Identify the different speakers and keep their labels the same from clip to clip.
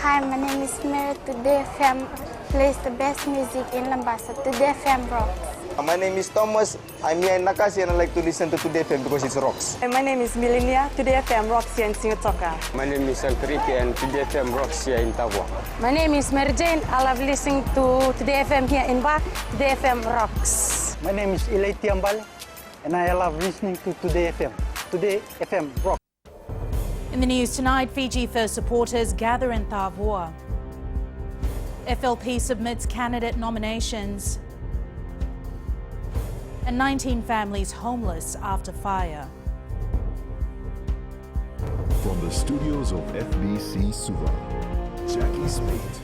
Speaker 1: Hi, my name is Mary. Today FM plays the best music in Lambasa. Today FM rocks.
Speaker 2: My name is Thomas. I'm here in Nakasi and I like to listen to Today FM because it rocks.
Speaker 3: My name is Milenia. Today FM rocks here in Singatoka.
Speaker 4: My name is Enrique and Today FM rocks here in Tavua.
Speaker 5: My name is Mary Jane. I love listening to Today FM here in Bak. Today FM rocks.
Speaker 6: My name is Ilay Tiambal and I love listening to Today FM. Today FM rocks.
Speaker 7: In the news tonight, Fiji First supporters gather in Tavua. FLP submits candidate nominations. And 19 families homeless after fire.
Speaker 8: From the studios of FBC Suva, Jackie Smith.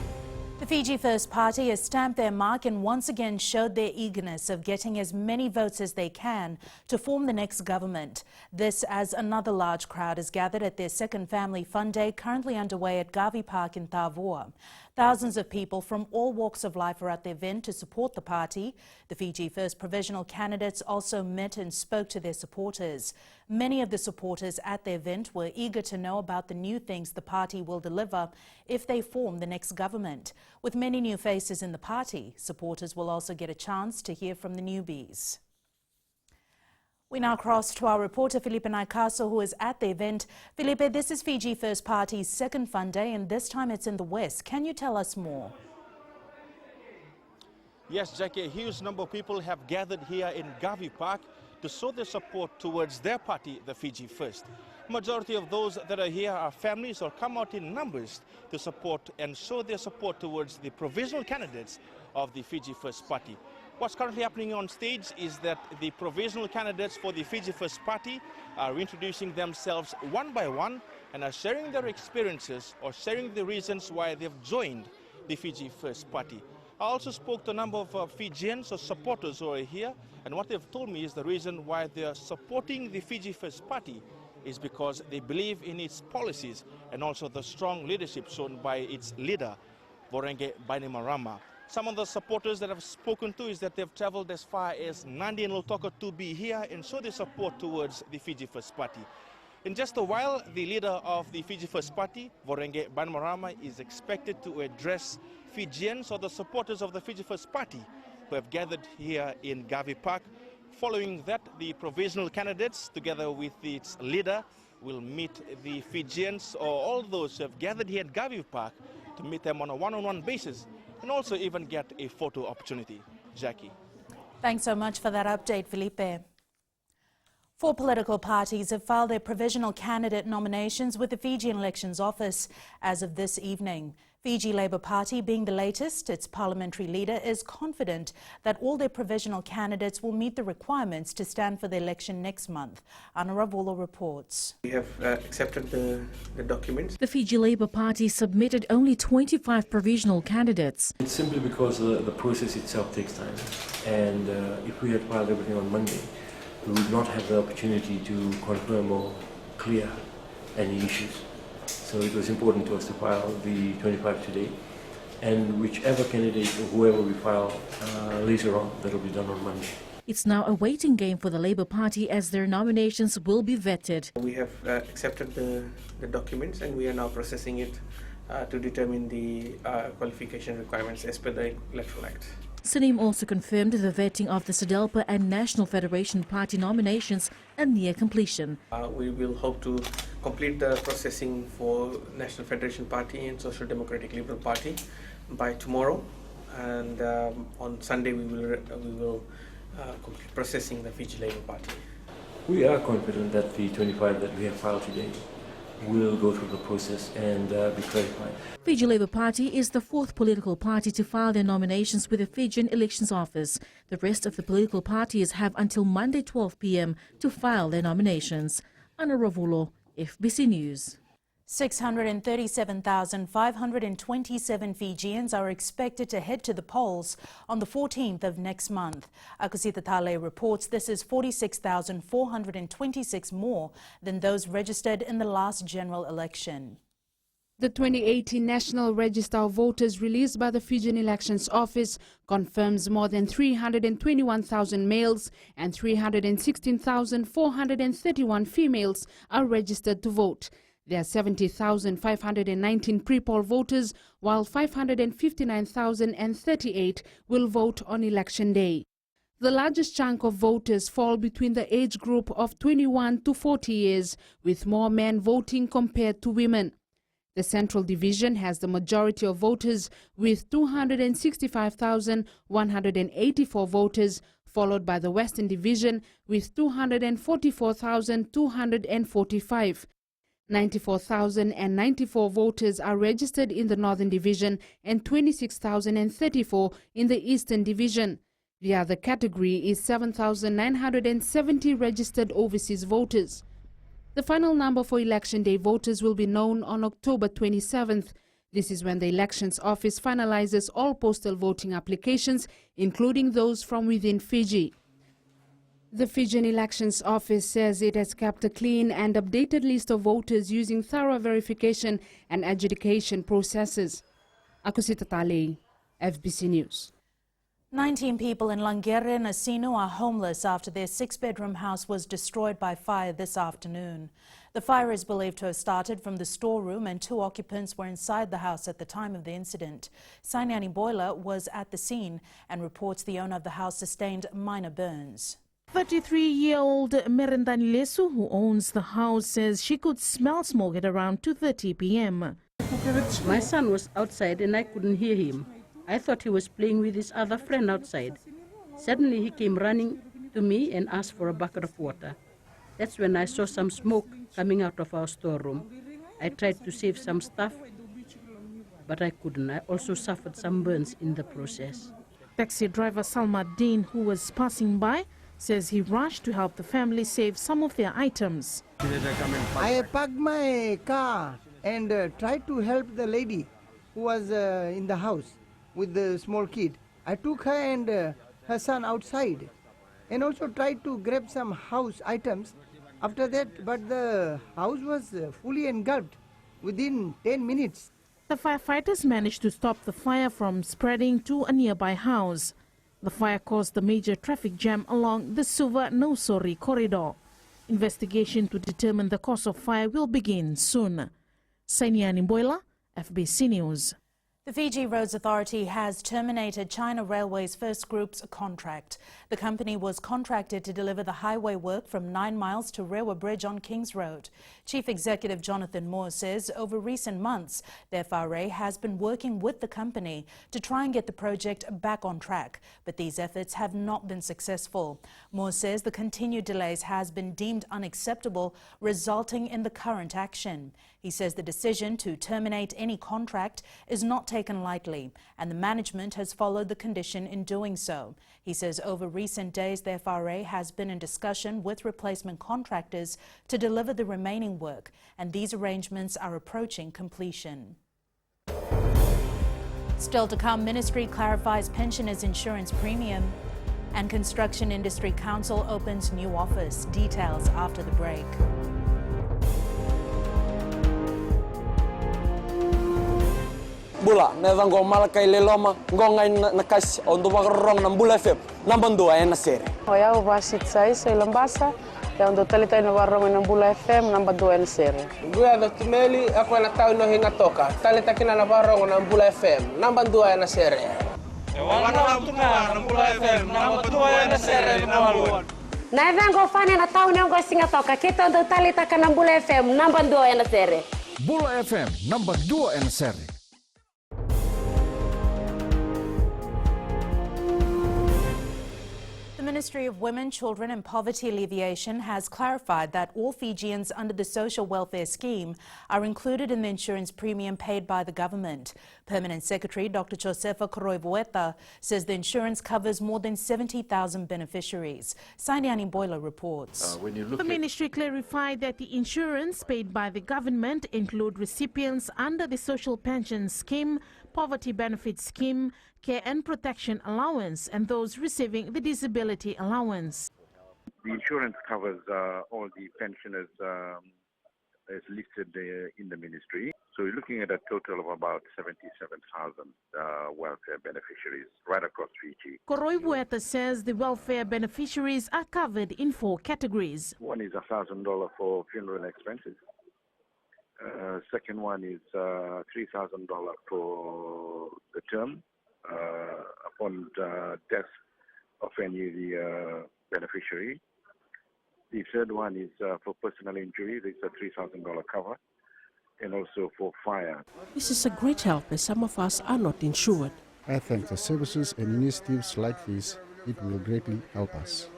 Speaker 7: The Fiji First Party has stamped their mark and once again showed their eagerness of getting as many votes as they can to form the next government. This as another large crowd has gathered at their second Family Fun Day currently underway at Gavi Park in Tavua. Thousands of people from all walks of life are at the event to support the party. The Fiji First provisional candidates also met and spoke to their supporters. Many of the supporters at the event were eager to know about the new things the party will deliver if they form the next government. With many new faces in the party, supporters will also get a chance to hear from the newbies. We now cross to our reporter Felipe Naikaso, who is at the event. Felipe, this is Fiji First Party's second Fun Day, and this time it's in the West. Can you tell us more?
Speaker 9: Yes, Jackie, a huge number of people have gathered here in Gavi Park to show their support towards their party, the Fiji First. Majority of those that are here are families or come out in numbers to support and show their support towards the provisional candidates of the Fiji First Party. What's currently happening on stage is that the provisional candidates for the Fiji First Party are introducing themselves one by one and are sharing their experiences or sharing the reasons why they've joined the Fiji First Party. I also spoke to a number of Fijians or supporters who are here, and what they've told me is the reason why they are supporting the Fiji First Party is because they believe in its policies and also the strong leadership shown by its leader, Vorenge Bainimarama. Some of the supporters that I've spoken to is that they've traveled as far as Nandi and Lotoka to be here and show their support towards the Fiji First Party. In just a while, the leader of the Fiji First Party, Vorenge Bainimarama, is expected to address Fijians or the supporters of the Fiji First Party who have gathered here in Gavi Park. Following that, the provisional candidates, together with its leader, will meet the Fijians or all those who have gathered here at Gavi Park to meet them on a one-on-one basis and also even get a photo opportunity. Jackie.
Speaker 7: Thanks so much for that update, Felipe. 4 political parties have filed their provisional candidate nominations with the Fijian Elections Office as of this evening. Fiji Labour Party being the latest, its parliamentary leader is confident that all their provisional candidates will meet the requirements to stand for the election next month. Anna Ravulo reports.
Speaker 10: We have accepted the documents.
Speaker 11: The Fiji Labour Party submitted only 25 provisional candidates.
Speaker 12: It's simply because the process itself takes time, and if we had filed everything on Monday, we would not have the opportunity to confirm or clear any issues. So it was important to us to file the 25 today, and whichever candidate or whoever we file later on, that will be done on Monday.
Speaker 11: It's now a waiting game for the Labour Party as their nominations will be vetted.
Speaker 10: We have accepted the documents and we are now processing it to determine the qualification requirements as per the Electoral Act.
Speaker 11: Sanim also confirmed the vetting of the SEDELPA and National Federation Party nominations are near completion.
Speaker 10: We will hope to complete the processing for National Federation Party and Social Democratic Liberal Party by tomorrow, and on Sunday we will complete processing the Fiji Labour Party.
Speaker 12: We are confident that the 25 that we have filed today will go through the process and be clarified.
Speaker 11: Fiji Labour Party is the 4th political party to file their nominations with the Fijian Elections Office. The rest of the political parties have until Monday 12 p.m. to file their nominations. Anna Ravulo, FBC News.
Speaker 7: 637,527 Fijians are expected to head to the polls on the 14th of next month. Akusita Tale reports this is 46,426 more than those registered in the last general election.
Speaker 13: The 2018 National Register of Voters released by the Fijian Elections Office confirms more than 321,000 males and 316,431 females are registered to vote. There are 70,519 pre-poll voters, while 559,038 will vote on election day. The largest chunk of voters fall between the age group of 21 to 40 years, with more men voting compared to women. The Central Division has the majority of voters with 265,184 voters, followed by the Western Division with 244,245. 94,094 voters are registered in the Northern Division and 26,034 in the Eastern Division. The other category is 7,970 registered overseas voters. The final number for Election Day voters will be known on October 27th. This is when the Elections Office finalizes all postal voting applications, including those from within Fiji. The Fijian Elections Office says it has kept a clean and updated list of voters using thorough verification and adjudication processes. Akusita Talei, FBC News.
Speaker 7: 19 people in Langere, Nasino are homeless after their 6-bedroom house was destroyed by fire this afternoon. The fire is believed to have started from the storeroom and 2 occupants were inside the house at the time of the incident. Sainyani Boiler was at the scene and reports the owner of the house sustained minor burns.
Speaker 11: 33-year-old Merendani Lesu, who owns the house, says she could smell smoke at around 2:30 p.m.
Speaker 14: My son was outside and I couldn't hear him. I thought he was playing with his other friend outside. Suddenly he came running to me and asked for a bucket of water. That's when I saw some smoke coming out of our storeroom. I tried to save some stuff, but I couldn't. I also suffered some burns in the process.
Speaker 11: Taxi driver Salma Dean, who was passing by, says he rushed to help the family save some of their items.
Speaker 15: I parked my car and tried to help the lady who was in the house with the small kid. I took her and her son outside and also tried to grab some house items after that, but the house was fully engulfed within 10 minutes.
Speaker 11: The firefighters managed to stop the fire from spreading to a nearby house. The fire caused a major traffic jam along the Suva-Nausori corridor. Investigation to determine the cause of fire will begin soon. Sainyani Boiler, FBC News.
Speaker 7: The Fiji Roads Authority has terminated China Railway's First Group's contract. The company was contracted to deliver the highway work from 9 miles to Rewa Bridge on Kings Road. Chief Executive Jonathan Moore says over recent months, the FRA has been working with the company to try and get the project back on track, but these efforts have not been successful. Moore says the continued delays has been deemed unacceptable, resulting in the current action. He says the decision to terminate any contract is not taken lightly, and the management has followed the condition in doing so. He says over recent days, the FRA has been in discussion with replacement contractors to deliver the remaining work, and these arrangements are approaching completion. Still to come, Ministry clarifies pensioners' insurance premium, and Construction Industry Council opens new office. Details after the break.
Speaker 16: Bula, nevang go malakai leloma, ngongai nakas untuk makarong ng Bula FM, nambang 2 ay nasere.
Speaker 17: Hoya uvasit sai sa Ilambasa, ya untuk talita na warong ng Bula FM, nambang 2 ay nasere.
Speaker 18: Guya do tumeli ako na tao no hinga toka, talita kina na warong ng Bula FM, nambang 2 ay nasere.
Speaker 19: Warong tunga ng Bula FM, nambang 2 ay nasere nawaluan.
Speaker 20: Nevang go fani na tao no hinga toka, kita untuk talita kina ng Bula FM, nambang 2 ay nasere.
Speaker 21: Bula FM, nambang 2 ay nasere.
Speaker 7: The Ministry of Women, Children and Poverty Alleviation has clarified that all Fijians under the Social Welfare Scheme are included in the insurance premium paid by the government. Permanent Secretary Dr. Josefa Koroivueta says the insurance covers more than 70,000 beneficiaries. Sainyani Boiler reports.
Speaker 11: The ministry clarified that the insurance paid by the government include recipients under the Social Pension Scheme, Poverty Benefit Scheme, Care and Protection Allowance, and those receiving the Disability Allowance.
Speaker 22: The insurance covers all the pensioners as listed in the ministry. So we're looking at a total of about 77,000 welfare beneficiaries right across Fiji.
Speaker 11: Koroivueta says the welfare beneficiaries are covered in 4 categories.
Speaker 22: One is $1,000 for funeral expenses. Second one is $3,000 for the term upon death of any beneficiary. The third one is for personal injury. There's a $3,000 cover, and also for fire.
Speaker 1: This is a great help as some of us are not insured.
Speaker 2: I think the services and initiatives like this, it will greatly help us.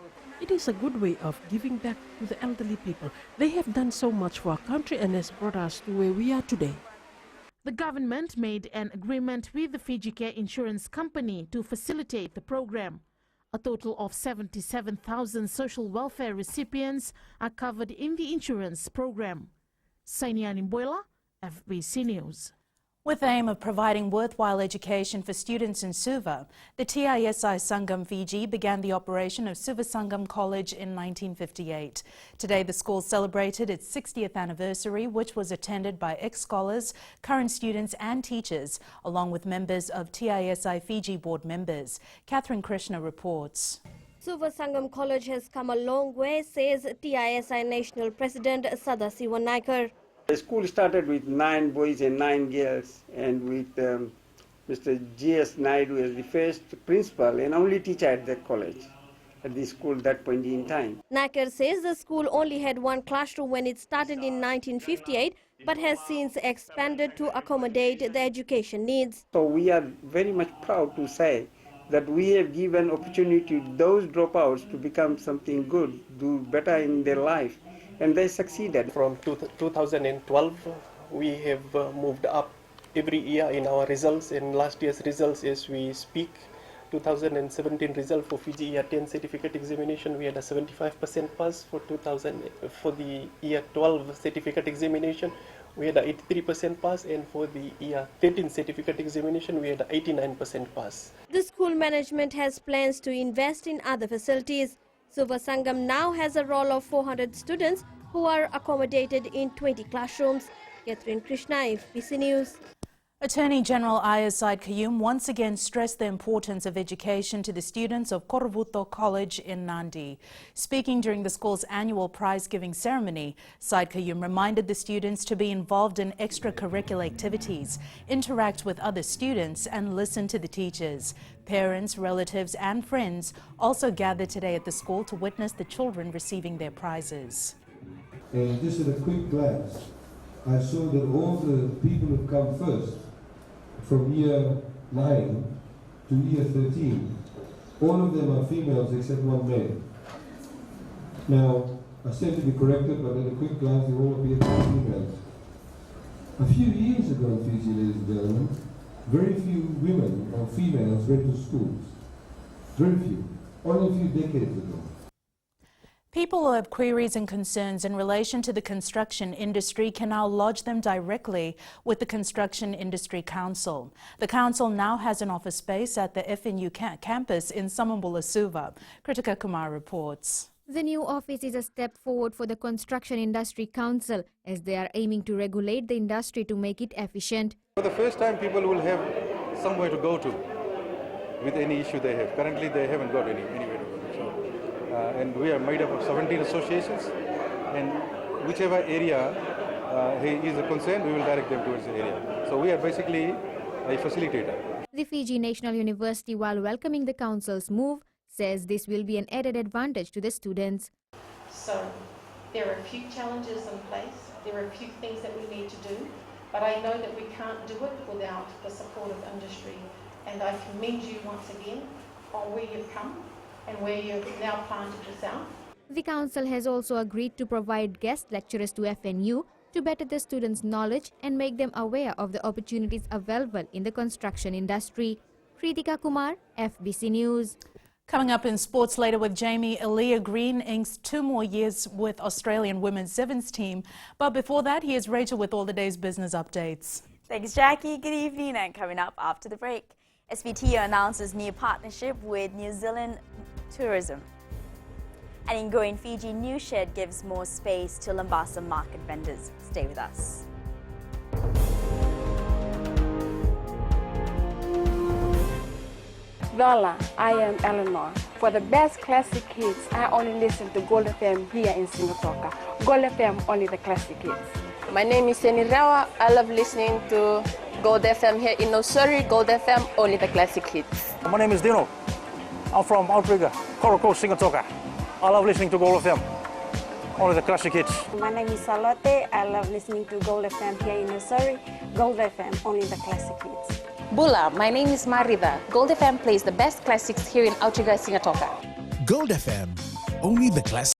Speaker 1: It is a good way of giving back to the elderly people. They have done so much for our country and has brought us to where we are today.
Speaker 13: The government made an agreement with the Fiji Care Insurance Company to facilitate the program. A total of 77,000 social welfare recipients are covered in the insurance program. Sainia Nimboila, FBC News.
Speaker 7: With the aim of providing worthwhile education for students in Suva, the TISI Sangam Fiji began the operation of Suva Sangam College in 1958. Today, the school celebrated its 60th anniversary, which was attended by ex-scholars, current students and teachers, along with members of TISI Fiji board members. Catherine Krishna reports.
Speaker 23: Suva Sangam College has come a long way, says TISI National President Sadasiwa Naikar.
Speaker 24: The school started with 9 boys and 9 girls, and with Mr. G.S. Naidu as the first principal and only teacher at the college, at the school at that point in time.
Speaker 23: Naikar says the school only had 1 classroom when it started in 1958, but has since expanded to accommodate the education needs.
Speaker 24: So we are very much proud to say that we have given opportunity to those dropouts to become something good, do better in their life. And they succeeded.
Speaker 10: From 2012, we have moved up every year in our results. And last year's results, as we speak, 2017 result for Fiji Year 10 certificate examination, we had a 75% pass. For the Year 12 certificate examination, we had a 83% pass. And for the Year 13 certificate examination, we had a 89% pass.
Speaker 23: The school management has plans to invest in other facilities. Suva Sangam now has a roll of 400 students who are accommodated in 20 classrooms. Catherine Krishna, FBC News.
Speaker 7: Attorney General Ayaz Said Qayyum once again stressed the importance of education to the students of Korvuto College in Nandi. Speaking during the school's annual prize-giving ceremony, Said Qayyum reminded the students to be involved in extracurricular activities, interact with other students and listen to the teachers. Parents, relatives and friends also gathered today at the school to witness the children receiving their prizes.
Speaker 25: And just at a quick glance, I saw that all the people who come first, from year 9 to year 13, all of them are females except one male. Now, I stand to be corrected, but at a quick glance they all appear to be females. A few years ago in Fiji, ladies and gentlemen, very few women or females went to schools. Very few. Only a few decades ago.
Speaker 7: People who have queries and concerns in relation to the construction industry can now lodge them directly with the Construction Industry Council. The council now has an office space at the FNU campus in Samambula, Suva. Kritika Kumar reports.
Speaker 26: The new office is a step forward for the Construction Industry Council as they are aiming to regulate the industry to make it efficient.
Speaker 27: For the first time, people will have somewhere to go to with any issue they have. Currently, they haven't got anywhere to go. And we are made up of 17 associations, and whichever area is concerned, we will direct them towards the area. So we are basically a facilitator.
Speaker 26: The Fiji National University, while welcoming the council's move, says this will be an added advantage to the students.
Speaker 28: So there are a few challenges in place, there are a few things that we need to do, but I know that we can't do it without the support of industry. And I commend you once again on where you've come and where you've now planted yourself.
Speaker 26: The council has also agreed to provide guest lecturers to FNU to better the students' knowledge and make them aware of the opportunities available in the construction industry. Kritika Kumar, FBC News.
Speaker 7: Coming up in sports later with Jamie, Aaliyah Green inks 2 more years with Australian women's sevens team. But before that, here's Rachel with all the day's business updates.
Speaker 29: Thanks, Jackie. Good evening, and coming up after the break, SVTO announces new partnership with New Zealand Tourism. An ingoing Fiji news shed gives more space to Lambasa market vendors. Stay with us.
Speaker 17: Lola, I am Eleanor. For the best classic hits, I only listen to Gold FM here in Singapore. Gold FM, only the classic hits.
Speaker 3: My name is Seni Rawa. I love listening to Gold FM here in Nosori. Gold FM, only the classic hits.
Speaker 4: My name is Dino. I'm from Outrigger, Coral Coast, Singatoka. I love listening to Gold FM, only the classic hits.
Speaker 5: My name is Salote. I love listening to Gold FM here in Nosori. Gold FM, only the classic hits.
Speaker 6: Bula, my name is Marida. Gold FM plays the best classics here in Outrigger, Singatoka.
Speaker 8: Gold FM, only the classic.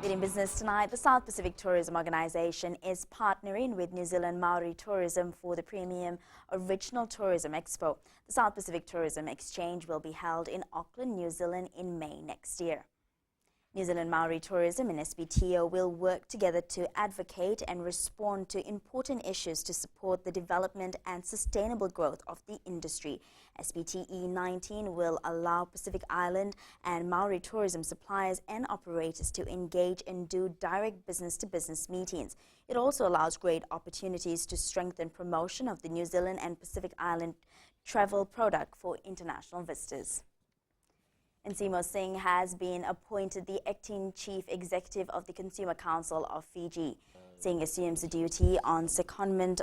Speaker 29: In business tonight, the South Pacific Tourism Organisation is partnering with New Zealand Maori Tourism for the Premium Original Tourism Expo. The South Pacific Tourism Exchange will be held in Auckland, New Zealand in May next year. New Zealand Maori Tourism and SPTO will work together to advocate and respond to important issues to support the development and sustainable growth of the industry. SPTE 19 will allow Pacific Island and Maori tourism suppliers and operators to engage and do direct business-to-business meetings. It also allows great opportunities to strengthen promotion of the New Zealand and Pacific Island travel product for international visitors. And Simo Singh has been appointed the acting chief executive of the Consumer Council of Fiji. Singh assumes the duty on secondment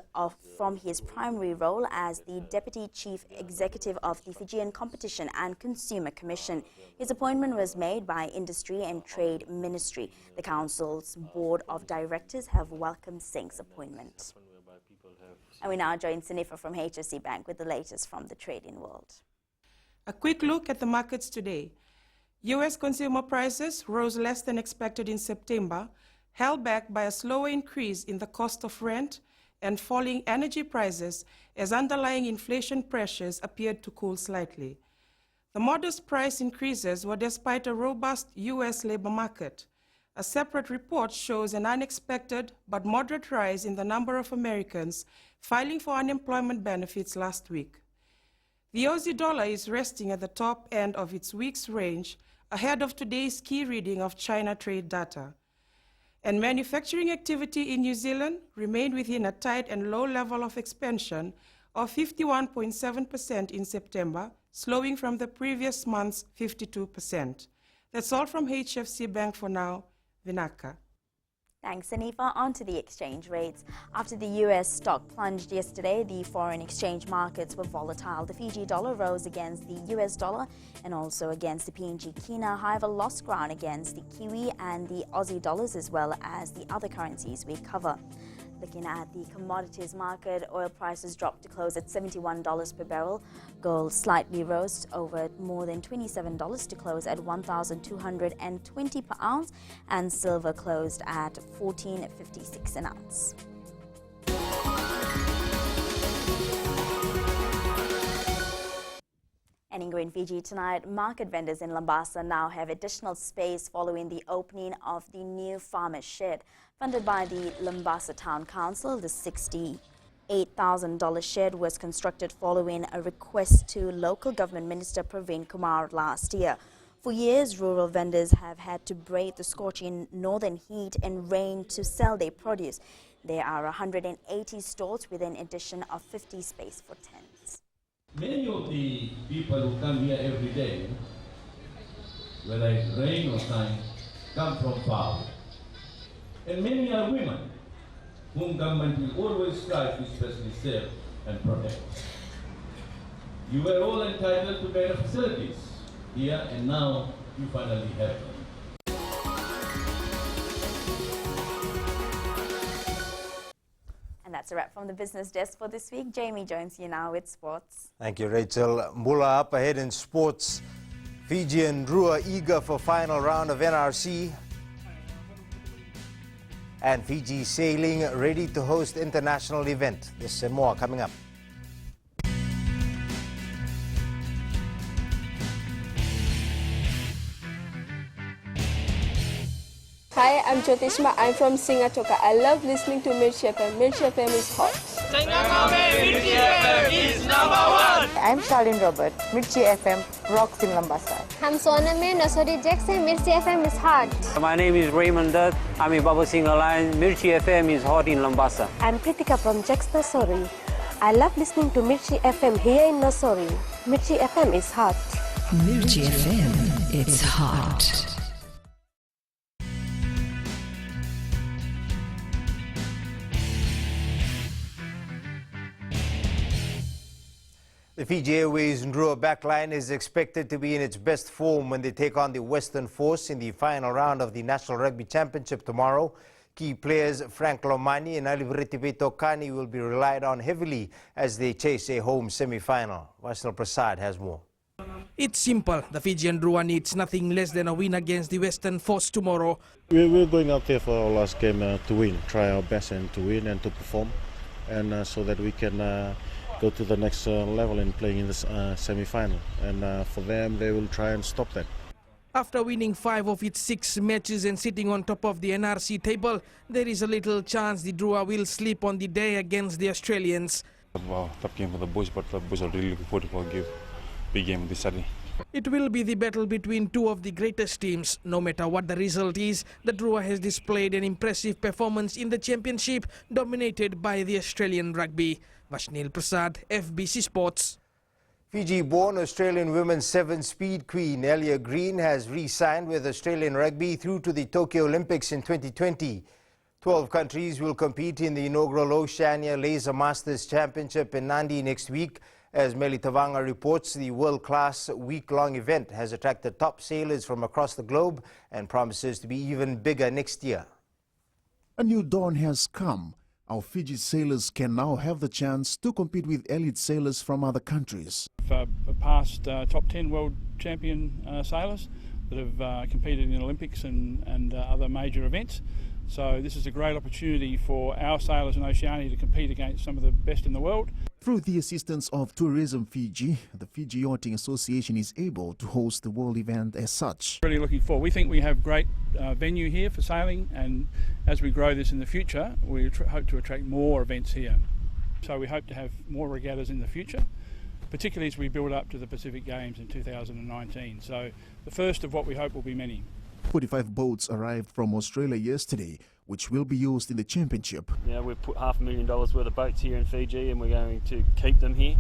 Speaker 29: from his primary role as the deputy chief executive of the Fijian Competition and Consumer Commission. His appointment was made by Industry and Trade Ministry. The council's board of directors have welcomed Singh's appointment. And we now join Sanifa from HSC Bank with the latest from the trading world.
Speaker 9: A quick look at the markets today. U.S. consumer prices rose less than expected in September, held back by a slower increase in the cost of rent and falling energy prices as underlying inflation pressures appeared to cool slightly. The modest price increases were despite a robust U.S. labor market. A separate report shows an unexpected but moderate rise in the number of Americans filing for unemployment benefits last week. The Aussie dollar is resting at the top end of its week's range ahead of today's key reading of China trade data. And manufacturing activity in New Zealand remained within a tight and low level of expansion of 51.7% in September, slowing from the previous month's 52%. That's all from HFC Bank for now. Vinaka.
Speaker 29: Thanks, Anifa. On to the exchange rates. After the U.S. stock plunged yesterday, the foreign exchange markets were volatile. The Fiji dollar rose against the U.S. dollar and also against the PNG Kina, however lost ground against the Kiwi and the Aussie dollars as well as the other currencies we cover. Looking at the commodities market, oil prices dropped to close at $71 per barrel. Gold slightly rose over more than $27 to close at $1,220 per ounce, and silver closed at $14.56 an ounce. And in Fiji tonight, market vendors in Lambasa now have additional space following the opening of the new farmer's shed. Funded by the Lambasa Town Council, the $68,000 shed was constructed following a request to local government minister Praveen Kumar last year. For years, rural vendors have had to brave the scorching northern heat and rain to sell their produce. There are 180 stalls with an addition of 50 space for tents.
Speaker 12: Many of the people who come here every day, whether it's rain or shine, come from far. And many are women, whom government will always strive to especially serve and protect. You were all entitled to better facilities here, and now you finally have them.
Speaker 29: And that's a wrap from the business desk for this week. Jamie joins you now with sports.
Speaker 14: Thank you, Rachel. Mbula up ahead in sports. Fiji and Rua eager for final round of NRC. And Fiji sailing ready to host international event. This and more coming up.
Speaker 3: Hi, I'm Jyotishma. I'm from Singatoka. I love listening to Mirchi FM. Mirchi FM is hot.
Speaker 19: Mirchi FM is #1.
Speaker 3: I'm Charlene Robert. Mirchi FM rocks in Lambasa.
Speaker 15: I'm Soname Nasori Jackson. Mirchi FM is hot.
Speaker 30: My name is Raymond Dutt. I'm in Baba Singh Alliance. Mirchi FM is hot in Lambasa.
Speaker 15: I'm Pritika from Jax Nasori. I love listening to Mirchi FM here in Nasori. Mirchi FM is hot.
Speaker 31: Mirchi FM.
Speaker 1: It's hot.
Speaker 14: The Fiji Airways Ndrua backline is expected to be in its best form when they take on the Western Force in the final round of the National Rugby Championship tomorrow. Key players Frank Lomani and Alivriti Tokani will be relied on heavily as they chase a home semi-final. Vaishnav Prasad has more.
Speaker 2: It's simple. The Fijian Ndrua needs nothing less than a win against the Western Force tomorrow.
Speaker 11: We're going out there for our last game to win, try our best and to win and to perform, and so that we can go to the next level in playing in this semi-final. And for them, they will try and stop that.
Speaker 2: After winning 5 of its 6 matches and sitting on top of the NRC table, there is a little chance the Ndrua will slip on the day against the Australians.
Speaker 27: Wow, tough game for the boys, but the boys are really looking forward for a big game this Saturday.
Speaker 2: It will be the battle between 2 of the greatest teams. No matter what the result is, the Ndrua has displayed an impressive performance in the championship, dominated by the Australian rugby. Vaishnav Prasad, FBC Sports.
Speaker 14: Fiji-born Australian women's 7-speed queen Elia Green has re-signed with Australian rugby through to the Tokyo Olympics in 2020. 12 countries will compete in the inaugural Oceania Laser Masters Championship in Nandi next week. As Meli Tavanga reports, the world-class week-long event has attracted top sailors from across the globe and promises to be even bigger next year.
Speaker 13: A new dawn has come. Our Fiji sailors can now have the chance to compete with elite sailors from other countries.
Speaker 16: Past top 10 world champion sailors that have competed in Olympics and other major events. So this is a great opportunity for our sailors in Oceania to compete against some of the best in the world.
Speaker 13: Through the assistance of Tourism Fiji, the Fiji Yachting Association is able to host the world event as such.
Speaker 16: Really looking forward. We think we have great venue here for sailing, and as we grow this in the future, we hope to attract more events here. So we hope to have more regattas in the future, particularly as we build up to the Pacific Games in 2019. So the first of what we hope will be many.
Speaker 13: 45 boats arrived from Australia yesterday, which will be used in the championship.
Speaker 18: Yeah, we've put $500,000 worth of boats here in Fiji, and we're going to keep them here,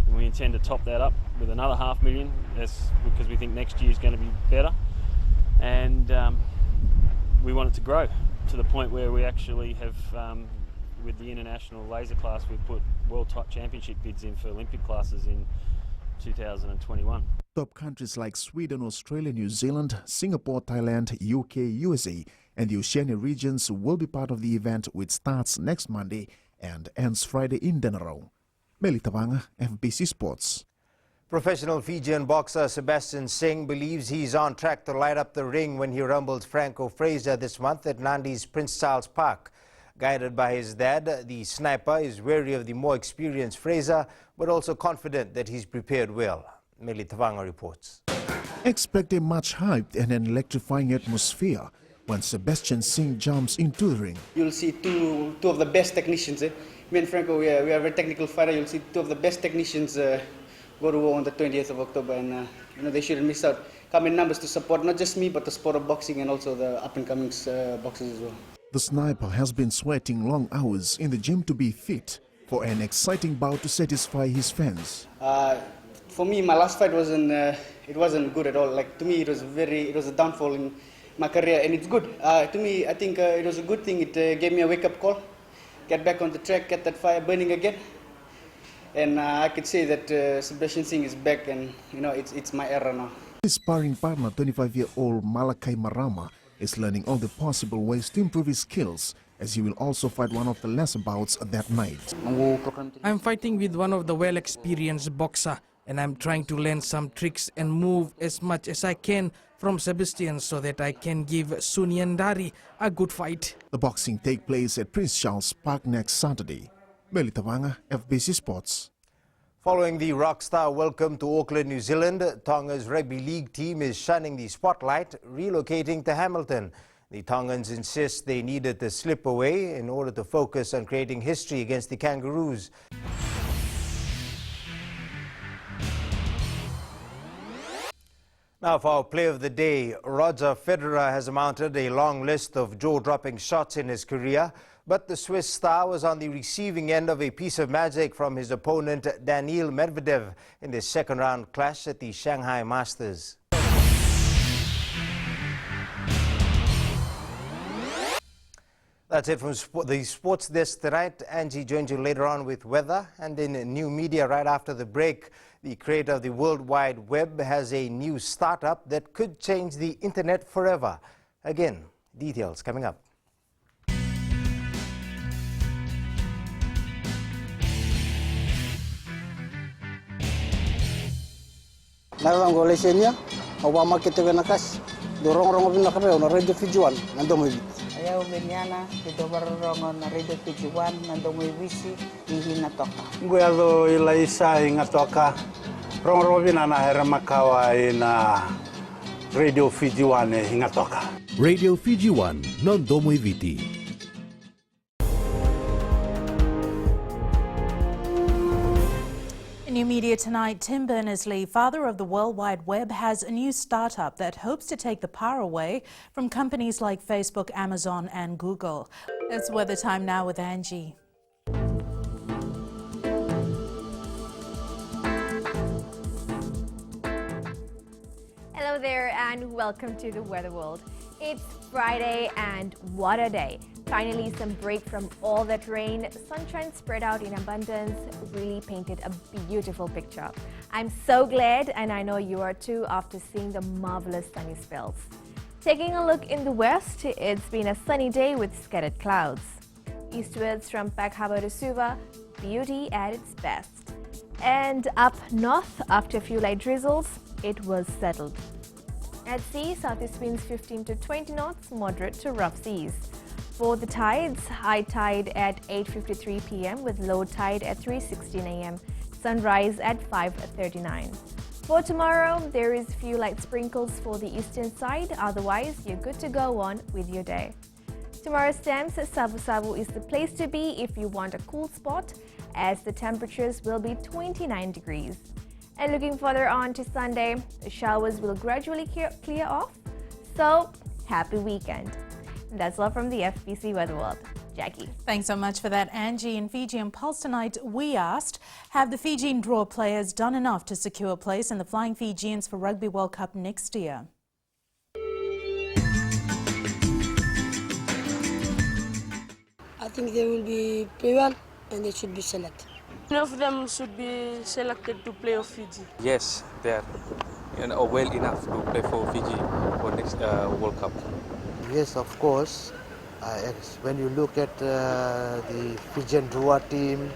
Speaker 18: and we intend to top that up with another $500,000. That's because we think next year is going to be better, and we want it to grow to the point where we actually have, with the international laser class, we've put world top championship bids in for Olympic classes in 2021.
Speaker 13: Top countries like Sweden, Australia, New Zealand, Singapore, Thailand, UK, USA and the Oceania regions will be part of the event, which starts next Monday and ends Friday in Denaro. Meli Tavanga, FBC Sports.
Speaker 14: Professional Fijian boxer Sebastian Singh believes he's on track to light up the ring when he rumbles Franco Fraser this month at Nandi's Prince Charles Park. Guided by his dad, the sniper is wary of the more experienced Fraser, but also confident that he's prepared well. Meli Tavanga reports.
Speaker 13: Expect a much hyped and an electrifying atmosphere when Sebastian Singh jumps into the ring.
Speaker 20: You'll see two of the best technicians. Me and Franco, we are a very technical fighter. You'll see 2 of the best technicians go to war on the 20th of October, and they shouldn't miss out. Come in numbers to support not just me, but the sport of boxing and also the up-and-coming boxers as well.
Speaker 13: The sniper has been sweating long hours in the gym to be fit for an exciting bout to satisfy his fans.
Speaker 20: For me, my last fight wasn't good at all. Like, to me, it was a downfall in my career, and it's good. To me, I think it was a good thing. It gave me a wake-up call, get back on the track, get that fire burning again. And I could say that Sebastian Singh is back, and it's my era now.
Speaker 13: His sparring partner, 25-year-old Malakai Marama, is learning all the possible ways to improve his skills, as he will also fight one of the lesser bouts that night.
Speaker 2: I'm fighting with one of the well-experienced boxer, and I'm trying to learn some tricks and move as much as I can from Sebastian so that I can give Sunyandari a good fight.
Speaker 13: The boxing takes place at Prince Charles Park next Saturday. Meli Tavanga, FBC Sports.
Speaker 14: Following the Rockstar welcome to Auckland, New Zealand, Tonga's rugby league team is shunning the spotlight, relocating to Hamilton. The Tongans insist they needed to slip away in order to focus on creating history against the Kangaroos. Now for our play of the day, Roger Federer has mounted a long list of jaw-dropping shots in his career, but the Swiss star was on the receiving end of a piece of magic from his opponent Daniil Medvedev in the second-round clash at the Shanghai Masters. That's it from the sports desk tonight. Angie joins you later on with weather and in new media right after the break. The creator of the World Wide Web has a new startup that could change the internet forever. Again, details coming up.
Speaker 1: Narang golesenya, Obama kita nakas, dorong-rong pina kape na Radio Fiji One nando mo bit.
Speaker 7: Ayaw benyana kita barong na Radio Fiji One nando mo bisi ihina toka.
Speaker 1: Nguelo ilaisa ingatoka, rong-rong pina na heramakawa ina Radio Fiji One ingatoka.
Speaker 8: Radio Fiji One nando mo viti.
Speaker 10: In new media tonight, Tim Berners-Lee, father of the World Wide Web, has a new startup that hopes to take the power away from companies like Facebook, Amazon and Google. It's weather time now with Angie.
Speaker 21: Hello there and welcome to the Weather World. It's Friday and what a day. Finally, some break from all that rain. Sunshine spread out in abundance really painted a beautiful picture. I'm so glad, and I know you are too, after seeing the marvelous sunny spells. Taking a look in the west, it's been a sunny day with scattered clouds. Eastwards from Pack Harbour to Suva, beauty at its best. And up north, after a few light drizzles, it was settled. At sea, southeast winds 15 to 20 knots, moderate to rough seas. For the tides, high tide at 8:53 p.m. with low tide at 3:16 a.m. Sunrise at 5:39. For tomorrow, there is few light sprinkles for the eastern side. Otherwise, you're good to go on with your day. Tomorrow's stamps, Savu Savu is the place to be if you want a cool spot, as the temperatures will be 29 degrees. And looking further on to Sunday, the showers will gradually clear off. So, happy weekend. And that's all from the FBC Weather World. Jackie.
Speaker 10: Thanks so much for that, Angie. In Fiji and Pulse tonight, we asked, have the Fijian draw players done enough to secure a place in the Flying Fijians for Rugby World Cup next year?
Speaker 22: I think they will be play well and they should be selected.
Speaker 17: None of them should be selected to play for Fiji.
Speaker 23: Yes, they are well enough to play for Fiji for next World Cup.
Speaker 24: Yes, of course. When you look at the Fijian Drua team,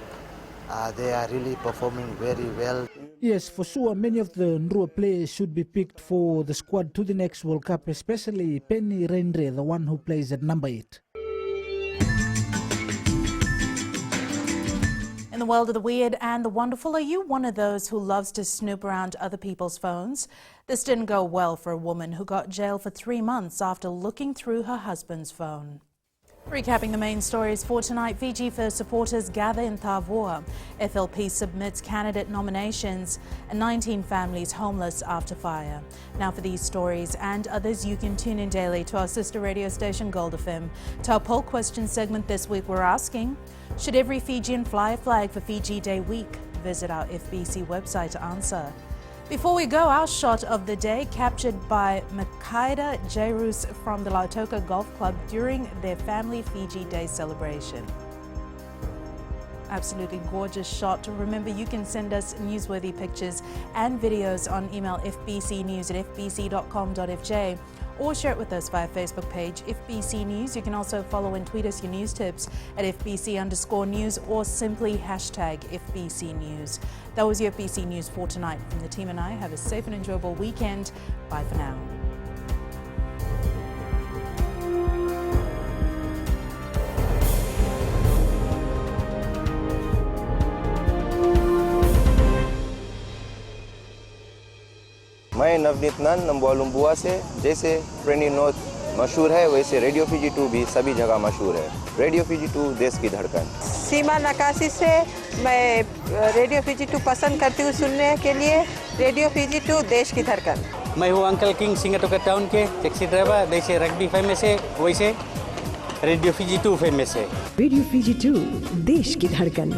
Speaker 24: they are really performing very well.
Speaker 25: Yes, for sure, many of the Ndrua players should be picked for the squad to the next World Cup, especially Penny Rendre, the one who plays at number 8.
Speaker 10: In the world of the weird and the wonderful, are you one of those who loves to snoop around other people's phones? This didn't go well for a woman who got jailed for 3 months after looking through her husband's phone. Recapping the main stories for tonight, Fiji First supporters gather in Tavoa. FLP submits candidate nominations and 19 families homeless after fire. Now for these stories and others, you can tune in daily to our sister radio station Gold FM. To our poll question segment this week, we're asking, should every Fijian fly a flag for Fiji Day week? Visit our FBC website to answer. Before we go, our shot of the day captured by Makaida Jairus from the Lautoka Golf Club during their family Fiji Day celebration. Absolutely gorgeous shot. Remember, you can send us newsworthy pictures and videos on email fbcnews@fbc.com.fj or share it with us via Facebook page FBC News. You can also follow and tweet us your news tips at FBC_news or simply hashtag FBC News. That was your FBC News for tonight. From the team and I, have a safe and enjoyable weekend. Bye for now.
Speaker 26: मैं नवनीत नंद नंबुआ लुम्बुआ से। जैसे फ्रेंडी north मशहूर है, वैसे radio Fiji 2 भी सभी जगह मशहूर है। रेडियो फीजी 2 देश की धड़कन।
Speaker 28: सीमा नकाशी से मैं रेडियो फीजी 2 पसंद करती हूँ सुनने के लिए। रेडियो फीजी 2 देश की धड़कन।
Speaker 30: मैं हूँ अंकल किंग सिंगाटोका टाउन के टैक्सी ड्राइवर। जैसे रग्बी फेमस है, वैसे रेडियो फीजी 2 फेमस है।
Speaker 31: रेडियो फीजी 2 देश की धड़कन।